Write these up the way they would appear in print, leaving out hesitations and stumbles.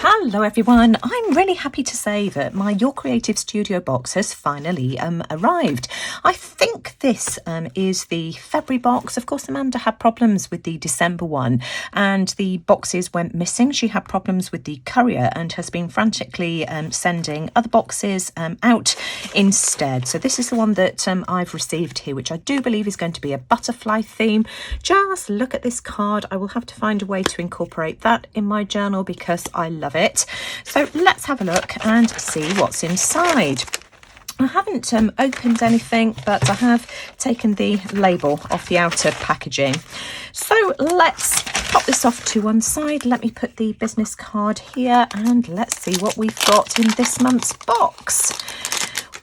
Hello everyone, I'm really happy to say that my Your Creative Studio box has finally arrived. I think this is the February box. Of course, Amanda had problems with the December one and the boxes went missing. She had problems with the courier and has been frantically sending other boxes out instead. So this is the one that I've received here, which I do believe is going to be a butterfly theme. Just look at this card. I will have to find a way to incorporate that in my journal because I love it. So let's have a look and see what's inside. I haven't opened anything, but I have taken the label off the outer packaging. So let's pop this off to one side. Let me put the business card here and let's see what we've got in this month's box.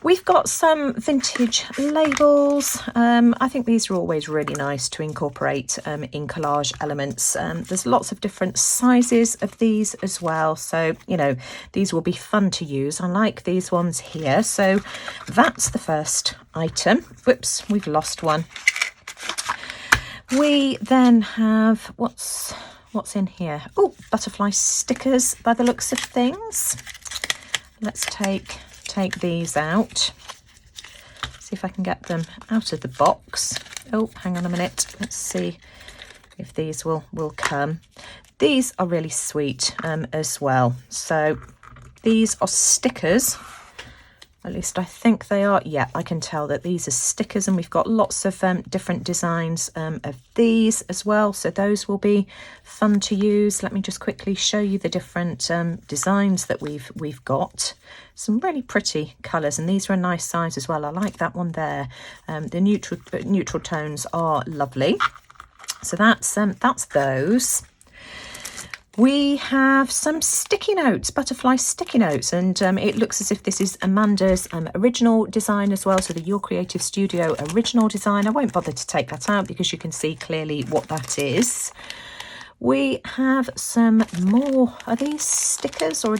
We've got some vintage labels. I think these are always really nice to incorporate in collage elements. There's lots of different sizes of these as well. So, you know, these will be fun to use. I like these ones here. So that's the first item. Whoops, we've lost one. We then have, what's in here? Oh, butterfly stickers by the looks of things. Let's take these out, see if I can get them out of the box. Oh, hang on a minute, let's see if these will come. These are really sweet as well. So these are stickers, at least I think they are. Yeah, I can tell that these are stickers, and we've got lots of different designs of these as well, so those will be fun to use. Let me just quickly show you the different designs that we've got. Some really pretty colours, and these are a nice size as well. I like that one there. The neutral tones are lovely. So that's those. We have some sticky notes, butterfly sticky notes, and it looks as if this is Amanda's original design as well, so the Your Creative Studio original design. I won't bother to take that out because you can see clearly what that is. We have some more. Are these stickers or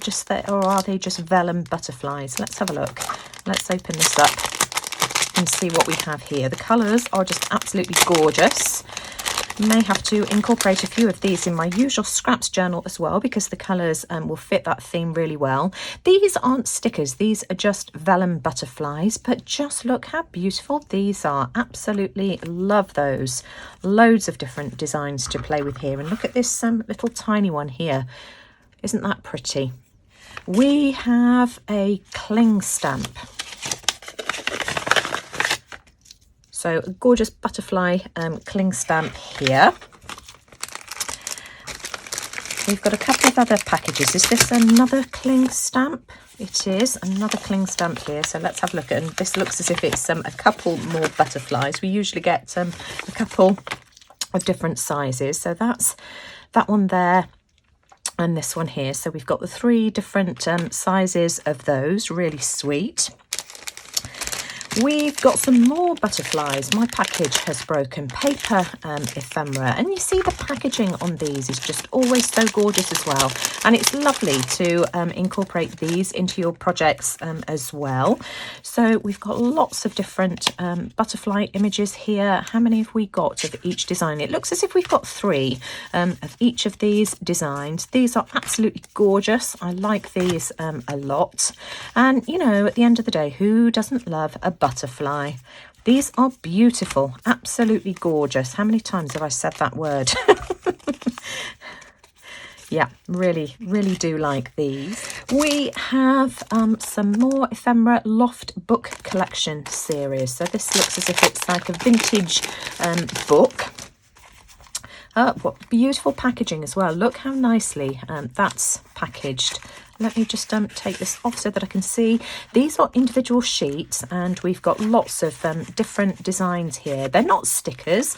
are they just vellum butterflies? Let's have a look. Let's open this up and see what we have here. The colours are just absolutely gorgeous. May have to incorporate a few of these in my usual scraps journal as well because the colours will fit that theme really well. These aren't stickers, these are just vellum butterflies, but just look how beautiful these are. Absolutely love those. Loads of different designs to play with here, and look at this little tiny one here. Isn't that pretty? We have a cling stamp. So a gorgeous butterfly cling stamp here. We've got a couple of other packages. Is this another cling stamp? It is another cling stamp here. So let's have a look. And this looks as if it's a couple more butterflies. We usually get a couple of different sizes. So that's that one there and this one here. So we've got the three different sizes of those. Really sweet. We've got some more butterflies. My package has broken. Paper ephemera. And you see the packaging on these is just always so gorgeous as well. And it's lovely to incorporate these into your projects as well. So we've got lots of different butterfly images here. How many have we got of each design? It looks as if we've got three of each of these designs. These are absolutely gorgeous. I like these a lot. And, you know, at the end of the day, who doesn't love a butterfly? These are beautiful, absolutely gorgeous. How many times have I said that word? Yeah, really do like these. We have some more ephemera loft book collection series. So this looks as if it's like a vintage book. What beautiful packaging as well. Look how nicely that's packaged. Let me just take this off so that I can see. These are individual sheets, and we've got lots of different designs here. They're not stickers.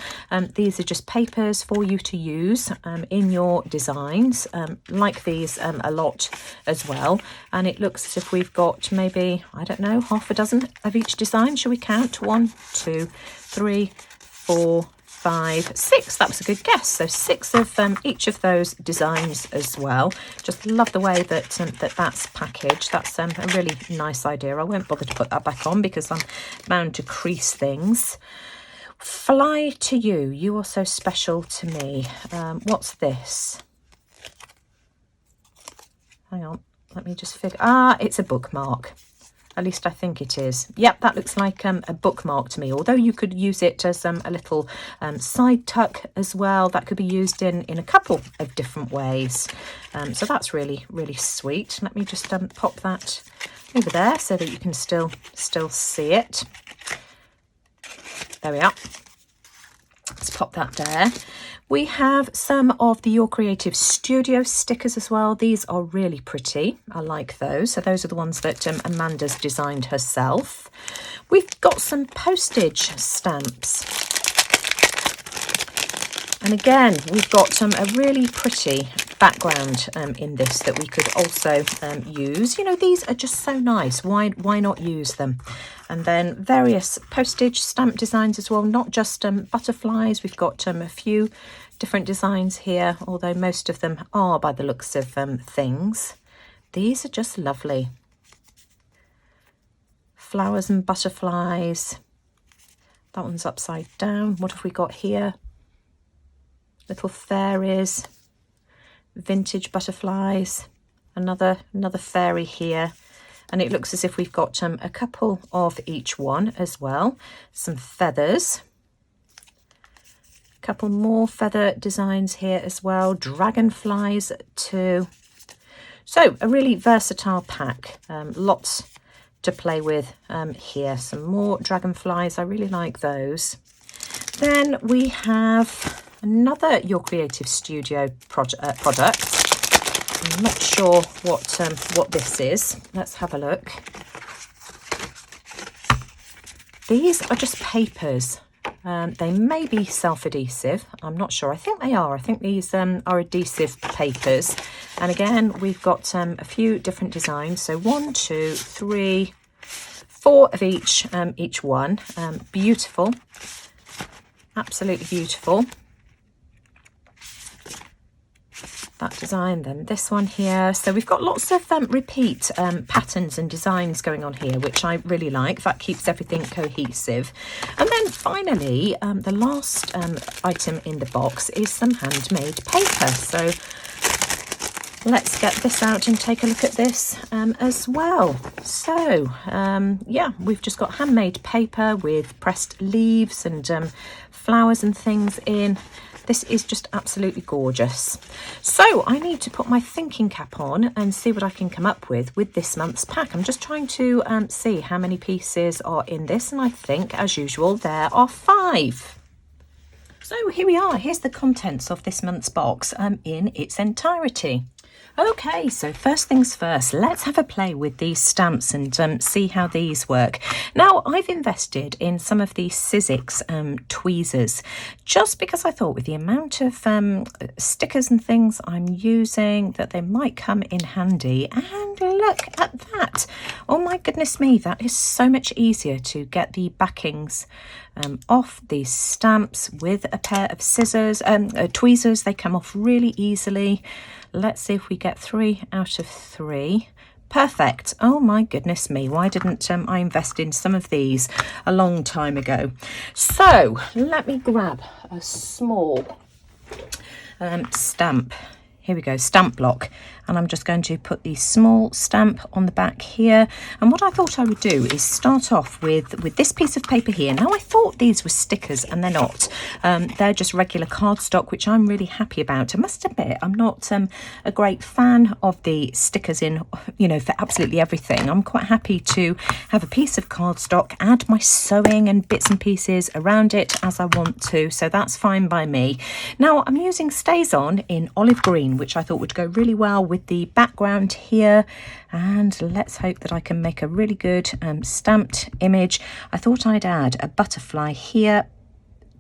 These are just papers for you to use in your designs. Like these a lot as well. And it looks as if we've got maybe, I don't know, half a dozen of each design. Shall we count? 1, 2, 3, 4, 5, 6. That was a good guess. So 6 of each of those designs as well. Just love the way that that's packaged. That's a really nice idea. I won't bother to put that back on because I'm bound to crease things. Fly to you. You are so special to me. What's this? Hang on, let me just figure. It's a bookmark. At least I think it is. Yep, that looks like a bookmark to me, although you could use it as a little side tuck as well. That could be used in a couple of different ways. So that's really, really sweet. Let me just pop that over there so that you can still see it. There we are. Let's pop that there. We have some of the Your Creative Studio stickers as well. These are really pretty. I like those. So those are the ones that Amanda's designed herself. We've got some postage stamps. And again, we've got a really pretty background in this that we could also use. You know, these are just so nice. Why not use them? And then various postage stamp designs as well, not just butterflies. We've got a few different designs here, although most of them are by the looks of things. These are just lovely. Flowers and butterflies. That one's upside down. What have we got here? Little fairies, vintage butterflies, another fairy here. And it looks as if we've got a couple of each one as well. Some feathers. A couple more feather designs here as well. Dragonflies too. So a really versatile pack. Lots to play with here. Some more dragonflies. I really like those. Then we have another Your Creative Studio product. I'm not sure what this is. Let's have a look. These are just papers. They may be self-adhesive. I'm not sure. I think they are. I think these are adhesive papers. And again, we've got a few different designs. So 1, 2, 3, 4 of each one. Beautiful. Absolutely beautiful. That design, then this one here. So we've got lots of repeat patterns and designs going on here, which I really like. That keeps everything cohesive. And then finally, the last item in the box is some handmade paper. So let's get this out and take a look at this as well. So yeah, we've just got handmade paper with pressed leaves and flowers and things in. This is just absolutely gorgeous. So I need to put my thinking cap on and see what I can come up with this month's pack. I'm just trying to see how many pieces are in this, and I think, as usual, there are 5. So here we are. Here's the contents of this month's box in its entirety. Okay, so first things first, let's have a play with these stamps and see how these work. Now, I've invested in some of these Sizzix tweezers, just because I thought with the amount of stickers and things I'm using that they might come in handy. And look at that. Oh my goodness me, that is so much easier to get the backings off these stamps with a pair of scissors, tweezers. They come off really easily. Let's see if we get 3 out of 3. Perfect. Oh my goodness me. Why didn't I invest in some of these a long time ago? So let me grab a small stamp. Here we go, stamp block. And I'm just going to put the small stamp on the back here. And what I thought I would do is start off with this piece of paper here. Now, I thought these were stickers, and they're not. They're just regular cardstock, which I'm really happy about. I must admit, I'm not a great fan of the stickers in, for absolutely everything. I'm quite happy to have a piece of cardstock, add my sewing and bits and pieces around it as I want to. So that's fine by me. Now, I'm using StazOn in olive green, which I thought would go really well with the background here, and let's hope that I can make a really good stamped image. I thought I'd add a butterfly here,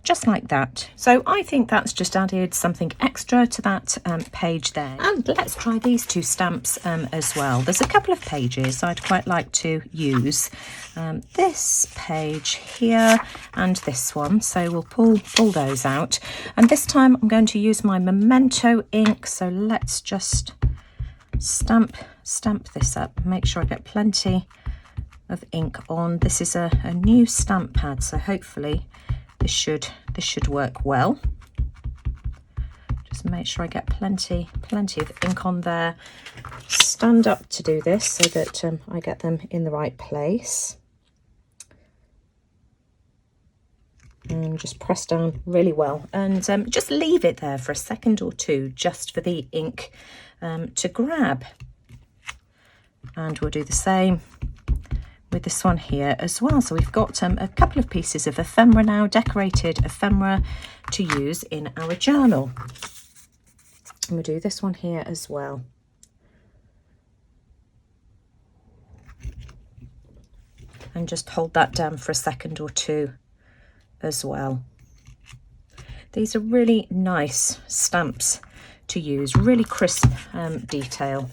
just like that. So I think that's just added something extra to that page there. And let's try these 2 stamps as well. There's a couple of pages I'd quite like to use. This page here and this one, so we'll pull those out, and this time I'm going to use my Memento ink. So let's just stamp this up, make sure I get plenty of ink on. This is a new stamp pad, so hopefully this should work well. Just make sure I get plenty of ink on there. stand up to do this so that I get them in the right place. And just press down really well, and just leave it there for a second or two just for the ink to grab. And we'll do the same with this one here as well. So we've got a couple of pieces of ephemera now, decorated ephemera to use in our journal. And we'll do this one here as well. And just hold that down for a second or two as well. These are really nice stamps to use, really crisp detail.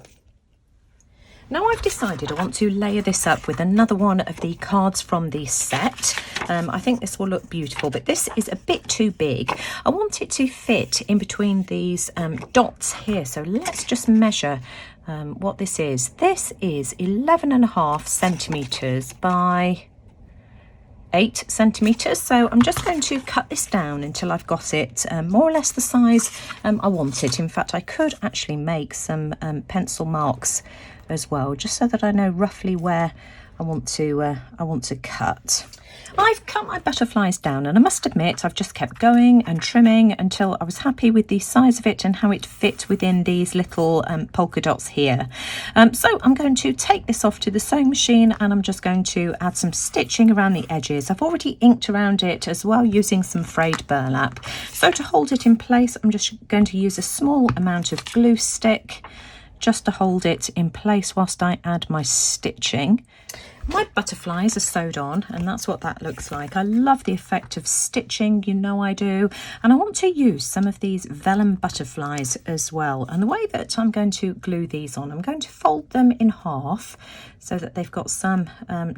Now I've decided I want to layer this up with another one of the cards from the set. I think this will look beautiful, but this is a bit too big. I want it to fit in between these dots here. So let's just measure what this is. This is 11.5 centimetres by 8 centimetres. So I'm just going to cut this down until I've got it more or less the size I want it. In fact, I could actually make some pencil marks as well, just so that I know roughly where I want to cut. I've cut my butterflies down, and I must admit I've just kept going and trimming until I was happy with the size of it and how it fit within these little polka dots here. So I'm going to take this off to the sewing machine, and I'm just going to add some stitching around the edges. I've already inked around it as well using some frayed burlap. So to hold it in place, I'm just going to use a small amount of glue stick just to hold it in place whilst I add my stitching. My butterflies are sewed on, and that's what that looks like. I love the effect of stitching, you know I do. And I want to use some of these vellum butterflies as well. And the way that I'm going to glue these on, I'm going to fold them in half so that they've got some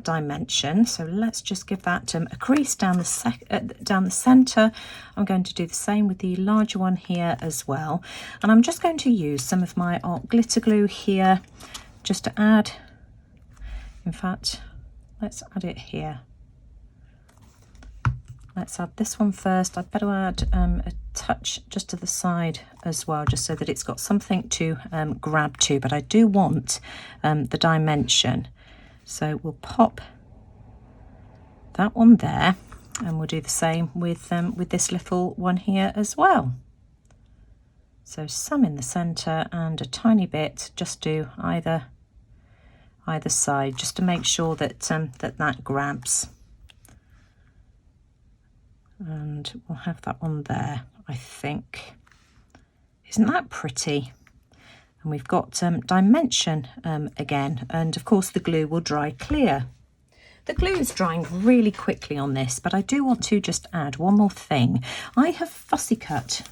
dimension. So let's just give that a crease down the centre. I'm going to do the same with the larger one here as well. And I'm just going to use some of my art glitter glue here just to add. In fact, let's add it here. Let's add this one first. I'd better add a touch just to the side as well, just so that it's got something to grab to, but I do want the dimension. So we'll pop that one there, and we'll do the same with this little one here as well. So some in the centre and a tiny bit just to either side, just to make sure that that grabs. And we'll have that one there, I think. Isn't that pretty? And we've got dimension again, and of course the glue will dry clear. The glue is drying really quickly on this, but I do want to just add one more thing. I have fussy cut.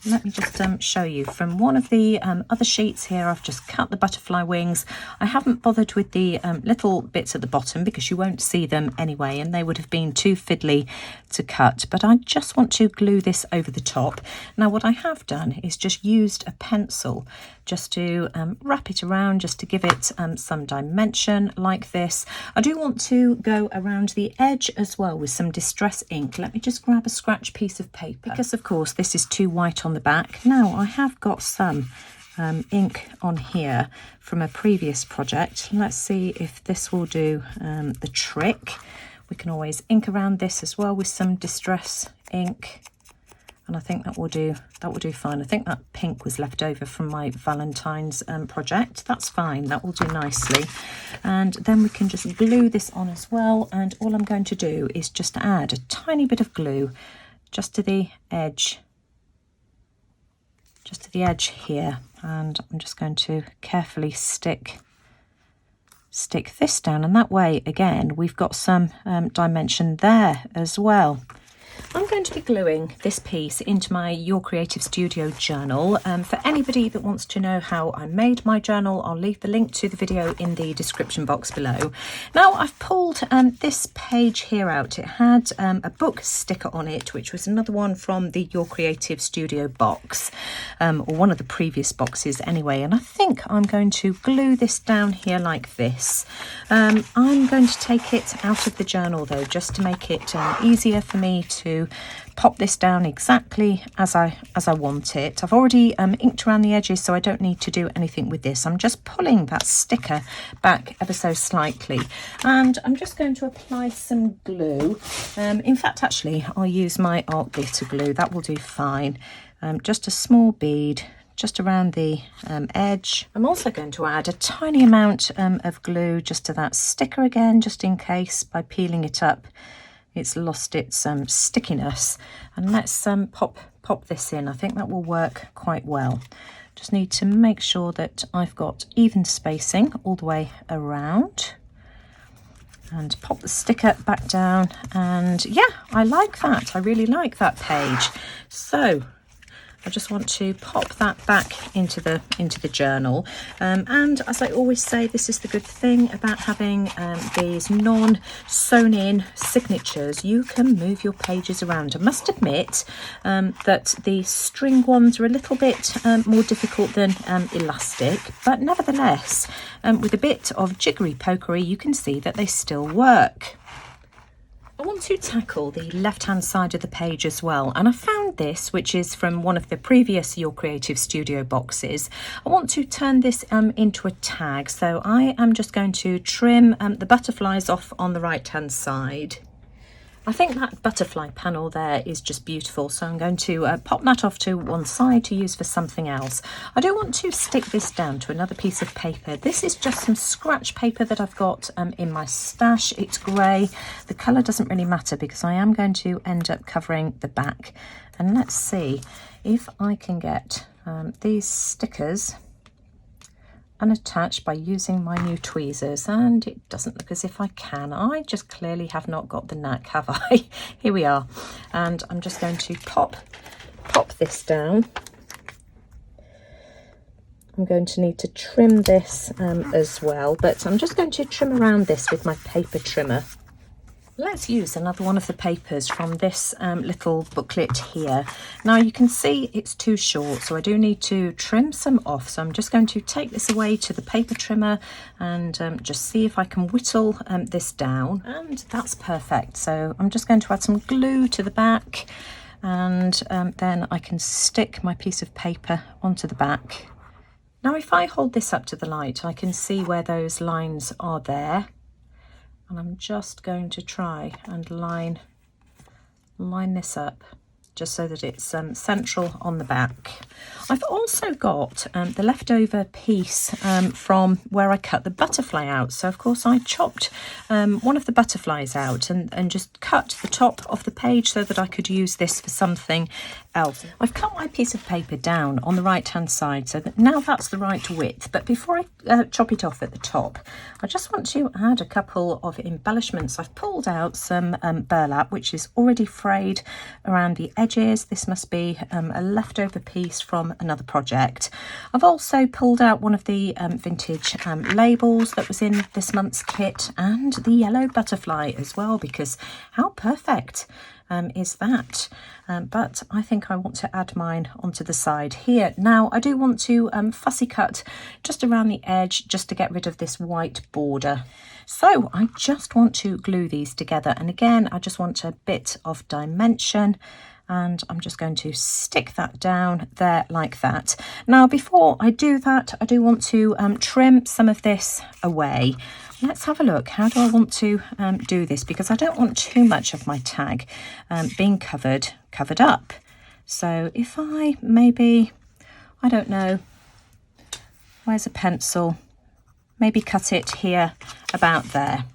Let me just show you from one of the other sheets here. I've just cut the butterfly wings. I haven't bothered with the little bits at the bottom because you won't see them anyway, and they would have been too fiddly to cut, but I just want to glue this over the top. Now what I have done is just used a pencil just to wrap it around, just to give it some dimension like this. I do want to go around the edge as well with some distress ink. Let me just grab a scratch piece of paper, because of course this is too white on the back. Now I have got some ink on here from a previous project. Let's see if this will do the trick. We can always ink around this as well with some distress ink, and I think that will do fine. I think that pink was left over from my Valentine's project. That's fine, that will do nicely. And then we can just glue this on as well, and all I'm going to do is just add a tiny bit of glue just to the edge here, and I'm just going to carefully stick this down, and that way again we've got some dimension there as well. I'm going to be gluing this piece into my Your Creative Studio journal. For anybody that wants to know how I made my journal, I'll leave the link to the video in the description box below. Now I've pulled this page here out. It had a book sticker on it, which was another one from the Your Creative Studio box, or one of the previous boxes anyway, and I think I'm going to glue this down here like this. I'm going to take it out of the journal though, just to make it easier for me to to pop this down exactly as I want it. I've already inked around the edges, so I don't need to do anything with this. I'm just pulling that sticker back ever so slightly, and I'm just going to apply some glue. In fact, actually, I'll use my art glitter glue. That will do fine. Just a small bead just around the edge. I'm also going to add a tiny amount of glue just to that sticker again, just in case by peeling it up it's lost its stickiness. And let's pop this in. I think that will work quite well. Just need to make sure that I've got even spacing all the way around, and pop the sticker back down. And yeah, I like that. I really like that page. So I just want to pop that back into the journal. And as I always say, this is the good thing about having these non-sewn in signatures. You can move your pages around. I must admit that the string ones are a little bit more difficult than elastic, but nevertheless, with a bit of jiggery pokery, you can see that they still work. I want to tackle the left-hand side of the page as well, and I found this, which is from one of the previous Your Creative Studio boxes. I want to turn this into a tag, so I am just going to trim the butterflies off on the right-hand side. I think that butterfly panel there is just beautiful, so I'm going to pop that off to one side to use for something else. I do want to stick this down to another piece of paper. This is just some scratch paper that I've got in my stash. It's grey. The colour doesn't really matter because I am going to end up covering the back. And let's see if I can get these stickers unattached by using my new tweezers, and it doesn't look as if I can. I just clearly have not got the knack, have I? Here we are, and I'm just going to pop this down. I'm going to need to trim this as well, but I'm just going to trim around this with my paper trimmer. Let's use another one of the papers from this little booklet here. Now you can see it's too short, so I do need to trim some off. So I'm just going to take this away to the paper trimmer and just see if I can whittle this down. And that's perfect. So I'm just going to add some glue to the back, and then I can stick my piece of paper onto the back. Now if I hold this up to the light, I can see where those lines are there. And I'm just going to try and line this up just so that it's central on the back. I've also got the leftover piece from where I cut the butterfly out. So of course I chopped one of the butterflies out and just cut the top of the page so that I could use this for something else. I've cut my piece of paper down on the right hand side so that now that's the right width, but before I chop it off at the top, I just want to add a couple of embellishments. I've pulled out some burlap which is already frayed around the edges. This must be a leftover piece from another project. I've also pulled out one of the vintage labels that was in this month's kit, and the yellow butterfly as well, because how perfect is that? But I think I want to add mine onto the side here. Now I do want to fussy cut just around the edge just to get rid of this white border. So I just want to glue these together, and again I just want a bit of dimension, and I'm just going to stick that down there like that. Now before I do that, I do want to trim some of this away. Let's have a look. How do I want to do this? Because I don't want too much of my tag being covered up. So if I maybe, I don't know, where's a pencil? Maybe cut it here about there.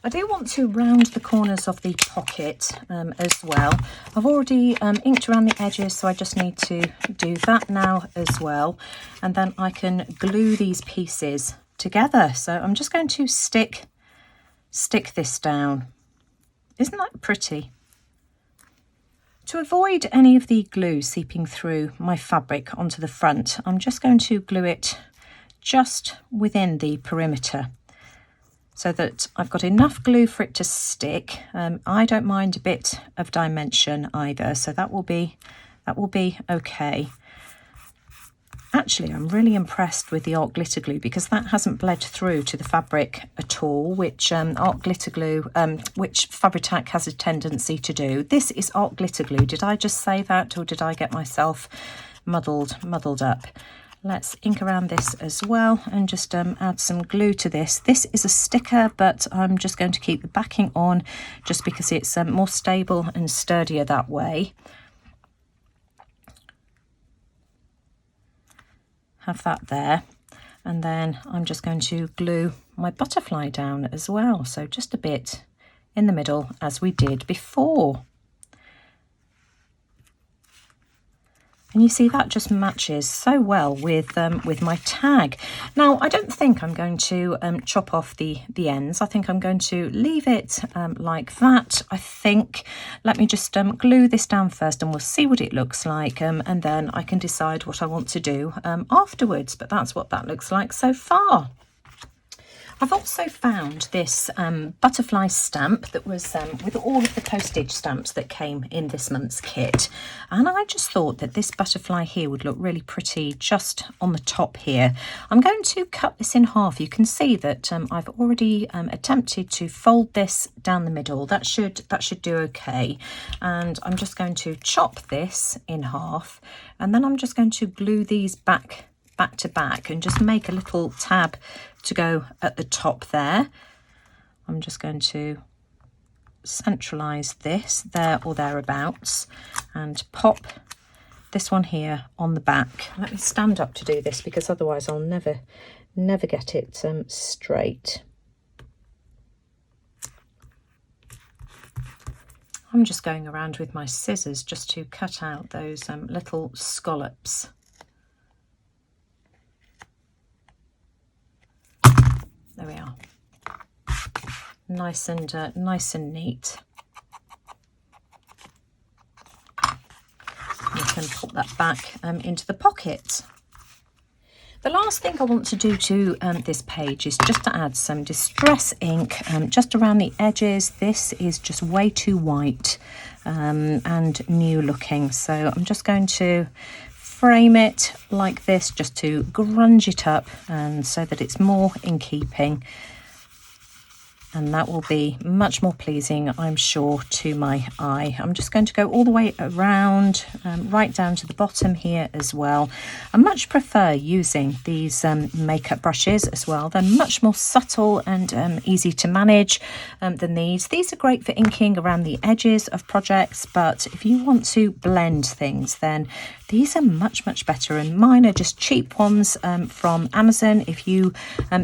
I do want to round the corners of the pocket as well. I've already inked around the edges, so I just need to do that now as well. And then I can glue these pieces together. So I'm just going to stick this down. Isn't that pretty? To avoid any of the glue seeping through my fabric onto the front, I'm just going to glue it just within the perimeter, so that I've got enough glue for it to stick. I don't mind a bit of dimension either, so that will be okay. Actually, I'm really impressed with the art glitter glue because that hasn't bled through to the fabric at all, which art glitter glue, which Fabri-Tac has a tendency to do. This is art glitter glue. Did I just say that, or did I get myself muddled up? Let's ink around this as well and just add some glue to this. This is a sticker, but I'm just going to keep the backing on just because it's more stable and sturdier that way. Have that there. And then I'm just going to glue my butterfly down as well. So just a bit in the middle as we did before. And you see that just matches so well with my tag. Now, I don't think I'm going to chop off the ends. I think I'm going to leave it like that, I think. Let me just glue this down first and we'll see what it looks like. And then I can decide what I want to do afterwards. But that's what that looks like so far. I've also found this butterfly stamp that was with all of the postage stamps that came in this month's kit. And I just thought that this butterfly here would look really pretty just on the top here. I'm going to cut this in half. You can see that I've already attempted to fold this down the middle. That should do okay. And I'm just going to chop this in half. And then I'm just going to glue these back to back and just make a little tab to go at the top there. I'm just going to centralize this there or thereabouts and pop this one here on the back. Let me stand up to do this because otherwise I'll never get it straight. I'm just going around with my scissors just to cut out those little scallops. There we are, nice and neat. You can pop that back into the pocket. The last thing I want to do to this page is just to add some distress ink just around the edges. This is just way too white and new looking, so I'm just going to frame it like this just to grunge it up and so that it's more in keeping, and that will be much more pleasing, I'm sure, to my eye. I'm just going to go all the way around, right down to the bottom here as well. I much prefer using these makeup brushes as well. They're much more subtle and easy to manage than these. These are great for inking around the edges of projects, but if you want to blend things, then these are much better, and mine are just cheap ones from Amazon. If you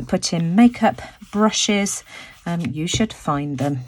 put in makeup brushes, you should find them.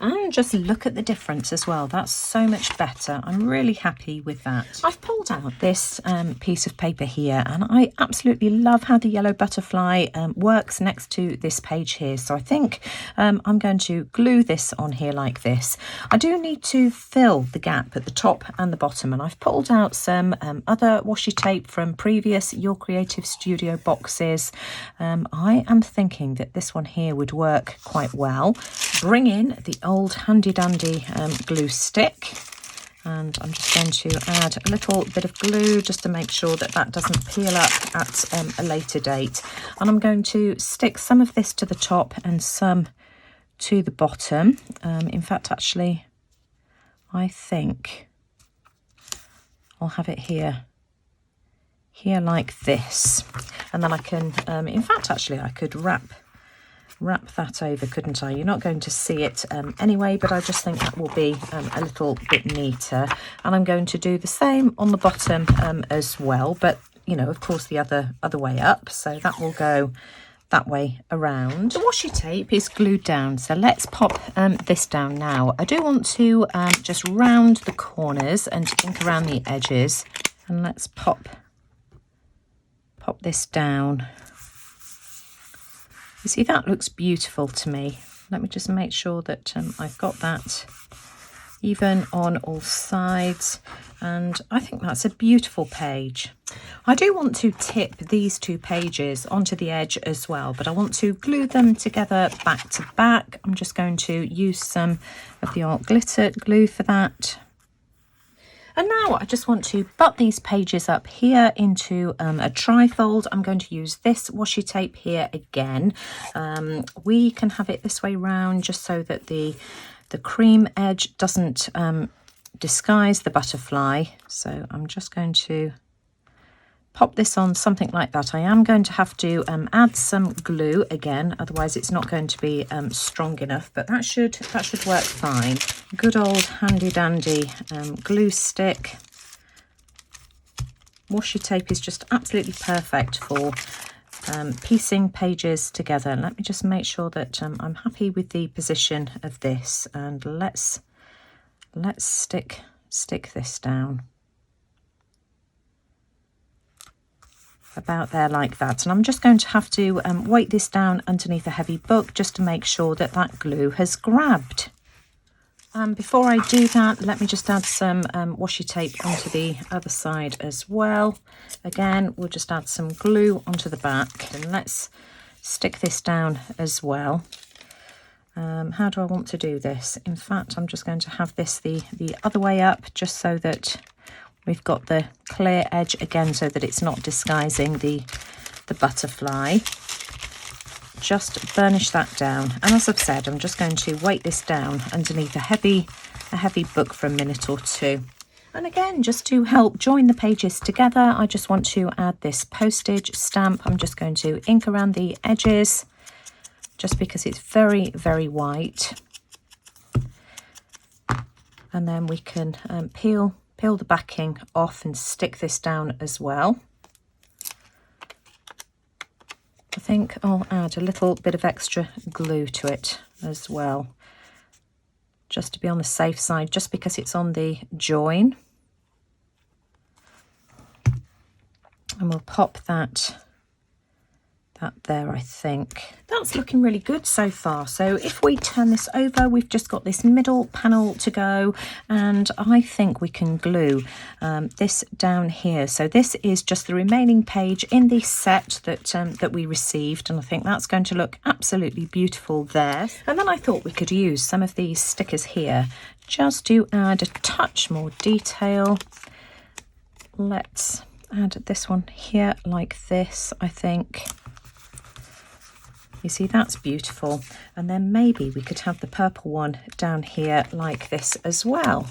And just look at the difference as well. That's so much better. I'm really happy with that. I've pulled out this piece of paper here, and I absolutely love how the yellow butterfly works next to this page here. So I think I'm going to glue this on here like this. I do need to fill the gap at the top and the bottom, and I've pulled out some other washi tape from previous Your Creative Studio boxes. I am thinking that this one here would work quite well. Bring in the old handy dandy glue stick, and I'm just going to add a little bit of glue just to make sure that that doesn't peel up at a later date. And I'm going to stick some of this to the top and some to the bottom. In fact, actually, I think I'll have it here like this, and then I can in fact, actually, I could wrap that over, couldn't I? You're not going to see it anyway, but I just think that will be a little bit neater. And I'm going to do the same on the bottom as well, but you know, of course, the other way up, so that will go that way around. The washi tape is glued down, so let's pop this down now. I do want to just round the corners and ink around the edges, and let's pop this down. You see, that looks beautiful to me. Let me just make sure that I've got that even on all sides, and I think that's a beautiful page. I do want to tip these two pages onto the edge as well, but I want to glue them together back to back. I'm just going to use some of the art glitter glue for that. And now I just want to butt these pages up here into a trifold. I'm going to use this washi tape here again. We can have it this way round just so that the cream edge doesn't disguise the butterfly. So I'm just going to pop this on something like that. I am going to have to add some glue again, otherwise it's not going to be strong enough, but that should work fine. Good old handy dandy glue stick. Washi tape is just absolutely perfect for piecing pages together. Let me just make sure that I'm happy with the position of this, and let's stick this down about there like that. And I'm just going to have to weight this down underneath a heavy book just to make sure that that glue has grabbed. Before I do that, let me just add some washi tape onto the other side as well. Again, we'll just add some glue onto the back, and let's stick this down as well. How do I want to do this? In fact, I'm just going to have this the other way up, just so that we've got the clear edge again, so that it's not disguising the butterfly. Just burnish that down, and as I've said, I'm just going to weight this down underneath a heavy book for a minute or two. And again, just to help join the pages together, I just want to add this postage stamp. I'm just going to ink around the edges, just because it's very, very white. And then we can peel the backing off and stick this down as well. I think I'll add a little bit of extra glue to it as well, just to be on the safe side, just because it's on the join. And we'll pop that there. I think that's looking really good so far. So if we turn this over, we've just got this middle panel to go, and I think we can glue this down here. So this is just the remaining page in the set that we received, and I think that's going to look absolutely beautiful there. And then I thought we could use some of these stickers here just to add a touch more detail. Let's add this one here like this, I think. You see, that's beautiful. And then maybe we could have the purple one down here like this as well.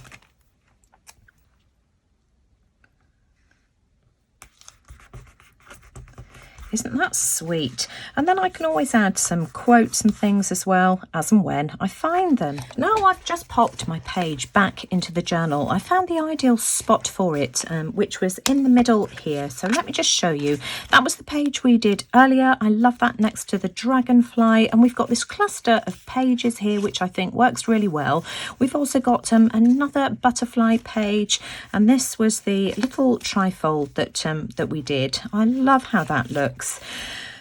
Isn't that sweet? And then I can always add some quotes and things as well, as and when I find them. Now I've just popped my page back into the journal, I found the ideal spot for it, which was in the middle here. So let me just show you. That was the page we did earlier. I love that next to the dragonfly. And we've got this cluster of pages here, which I think works really well. We've also got another butterfly page. And this was the little trifold that we did. I love how that looks.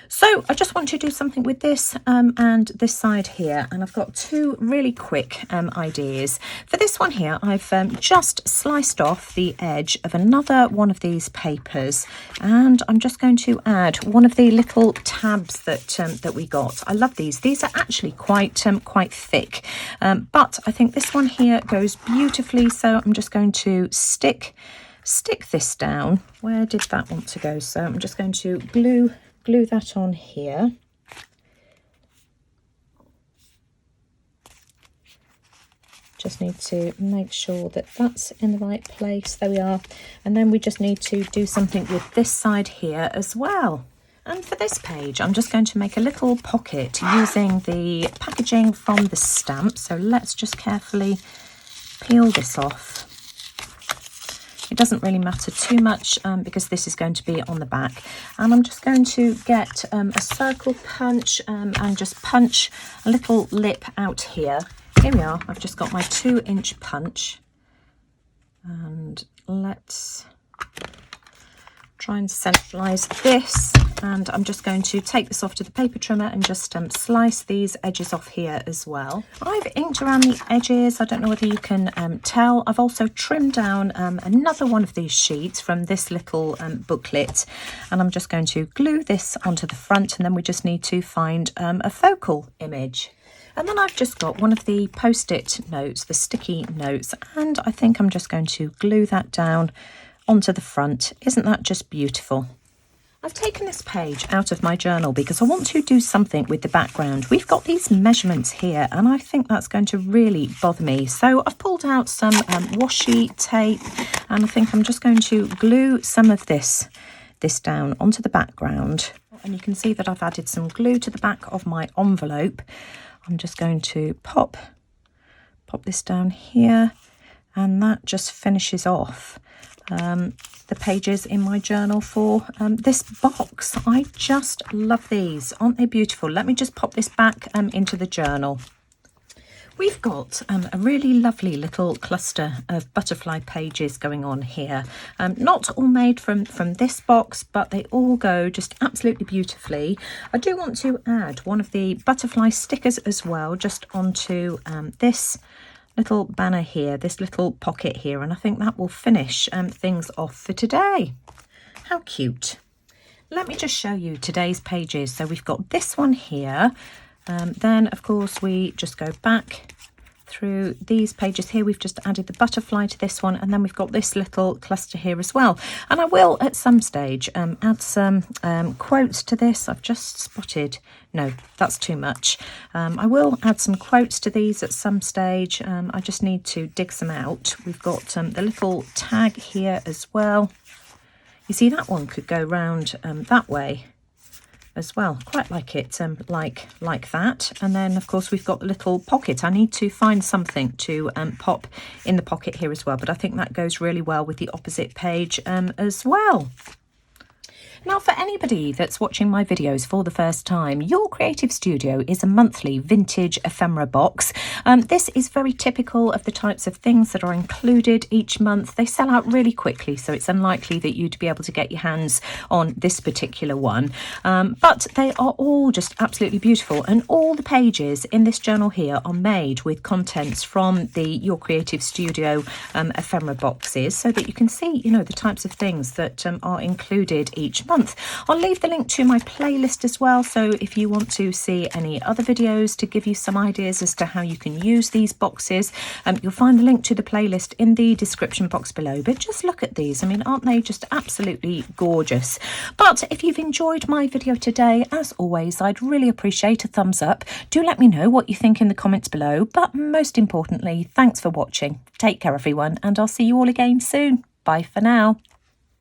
So I just want to do something with this and this side here, and I've got two really quick ideas. For this one here, I've just sliced off the edge of another one of these papers, and I'm just going to add one of the little tabs that we got. I love these. These are actually quite thick, but I think this one here goes beautifully, so I'm just going to stick this down. Where did that want to go? So I'm just going to glue that on here. Just need to make sure that that's in the right place. There we are. And then we just need to do something with this side here as well. And for this page, I'm just going to make a little pocket using the packaging from the stamp. So let's just carefully peel this off. It doesn't really matter too much because this is going to be on the back. And I'm just going to get a circle punch and just punch a little lip out here. Here we are. I've just got my 2-inch punch. And let's try and centralise this. And I'm just going to take this off to the paper trimmer and just slice these edges off here as well. I've inked around the edges. I don't know whether you can tell. I've also trimmed down another one of these sheets from this little booklet, and I'm just going to glue this onto the front, and then we just need to find a focal image. And then I've just got one of the post-it notes, the sticky notes, and I think I'm just going to glue that down onto the front. Isn't that just beautiful? I've taken this page out of my journal because I want to do something with the background. We've got these measurements here and I think that's going to really bother me. So I've pulled out some washi tape and I think I'm just going to glue some of this down onto the background. And you can see that I've added some glue to the back of my envelope. I'm just going to pop this down here and that just finishes off the pages in my journal for this box. I just love these. Aren't they beautiful? Let me just pop this back into the journal. We've got a really lovely little cluster of butterfly pages going on here. Not all made from this box, but they all go just absolutely beautifully. I do want to add one of the butterfly stickers as well, just onto this little banner here, this little pocket here, and I think that will finish things off for today. How cute. Let me just show you today's pages. So we've got this one here, then of course we just go back through these pages here. We've just added the butterfly to this one, and then we've got this little cluster here as well. And I will at some stage add some quotes to this. I've just spotted, no, that's too much. I will add some quotes to these at some stage. I just need to dig some out. We've got the little tag here as well. You see, that one could go round that way as well. Quite like it like that. And then of course we've got the little pocket. I need to find something to pop in the pocket here as well, but I think that goes really well with the opposite page as well. Now, for anybody that's watching my videos for the first time, Your Creative Studio is a monthly vintage ephemera box. This is very typical of the types of things that are included each month. They sell out really quickly, so it's unlikely that you'd be able to get your hands on this particular one. But they are all just absolutely beautiful, and all the pages in this journal here are made with contents from the Your Creative Studio ephemera boxes, so that you can see, you know, the types of things that are included each month. I'll leave the link to my playlist as well, so if you want to see any other videos to give you some ideas as to how you can use these boxes, you'll find the link to the playlist in the description box below. But just look at these. I mean, aren't they just absolutely gorgeous? But if you've enjoyed my video today, as always, I'd really appreciate a thumbs up. Do let me know what you think in the comments below, but most importantly, thanks for watching. Take care everyone, and I'll see you all again soon. Bye for now.